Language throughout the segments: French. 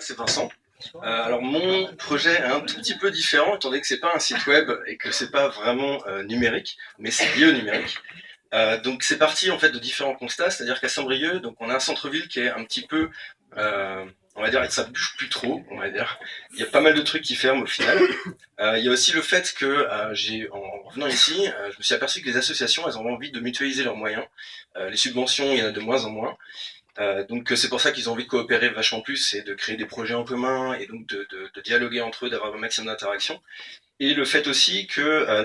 c'est Vincent. Alors mon projet est un tout petit peu différent, étant donné que c'est pas un site web et que c'est pas vraiment numérique, mais c'est lié au numérique. Donc c'est parti en fait de différents constats, c'est-à-dire qu'à Saint-Brieuc, donc on a un centre-ville qui est un petit peu, on va dire, ça bouge plus trop, on va dire. Il y a pas mal de trucs qui ferment au final. Il y a aussi le fait que en revenant ici, je me suis aperçu que les associations, elles ont envie de mutualiser leurs moyens. Les subventions, il y en a de moins en moins. Donc c'est pour ça qu'ils ont envie de coopérer vachement plus et de créer des projets en commun et donc de dialoguer entre eux, d'avoir un maximum d'interaction. Et le fait aussi que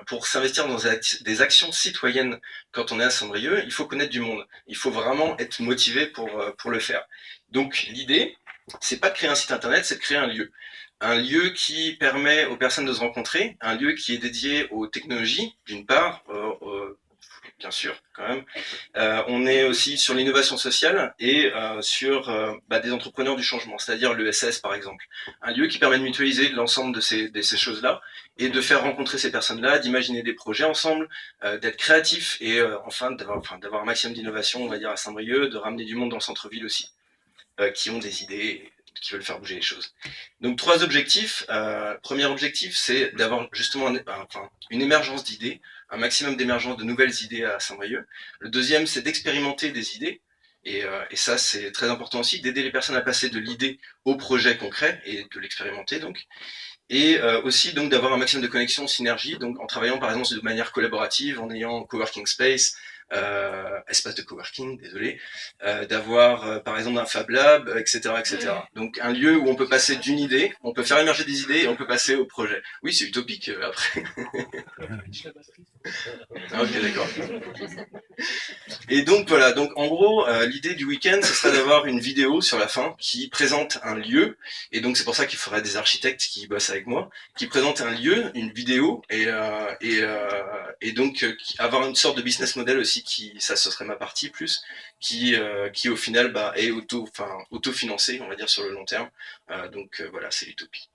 pour s'investir dans des actions citoyennes quand on est à Saint-Brieuc, il faut connaître du monde. Il faut vraiment être motivé pour le faire. Donc l'idée, c'est pas de créer un site internet, c'est de créer un lieu. Un lieu qui permet aux personnes de se rencontrer, un lieu qui est dédié aux technologies, d'une part, bien sûr, quand même. On est aussi sur l'innovation sociale et sur des entrepreneurs du changement, c'est-à-dire l'ESS par exemple. Un lieu qui permet de mutualiser l'ensemble de ces choses-là et de faire rencontrer ces personnes-là, d'imaginer des projets ensemble, d'être créatif et d'avoir un maximum d'innovation, on va dire, à Saint-Brieuc, de ramener du monde dans le centre-ville aussi, qui ont des idées, qui veulent faire bouger les choses. Donc 3 objectifs. Premier objectif, c'est d'avoir justement une émergence d'idées, un maximum d'émergence de nouvelles idées à Saint-Brieuc. Le deuxième, c'est d'expérimenter des idées. Et ça, c'est très important aussi, d'aider les personnes à passer de l'idée au projet concret et de l'expérimenter donc. Et aussi donc d'avoir un maximum de connexion, synergie, donc en travaillant par exemple de manière collaborative, en ayant coworking space, espace de coworking, désolé, d'avoir par exemple un Fab Lab, etc., etc. Donc un lieu où on peut passer d'une idée, on peut faire émerger des idées et on peut passer au projet. Oui, c'est utopique après. Ah, ok, d'accord. Et donc voilà, donc en gros, l'idée du week-end, ce serait d'avoir une vidéo sur la fin qui présente un lieu, et donc c'est pour ça qu'il faudrait des architectes qui bossent avec moi, qui présentent un lieu, une vidéo, et donc avoir une sorte de business model aussi, qui ça ce serait ma partie plus, qui au final est autofinancé, on va dire sur le long terme. Donc voilà, c'est l'utopie.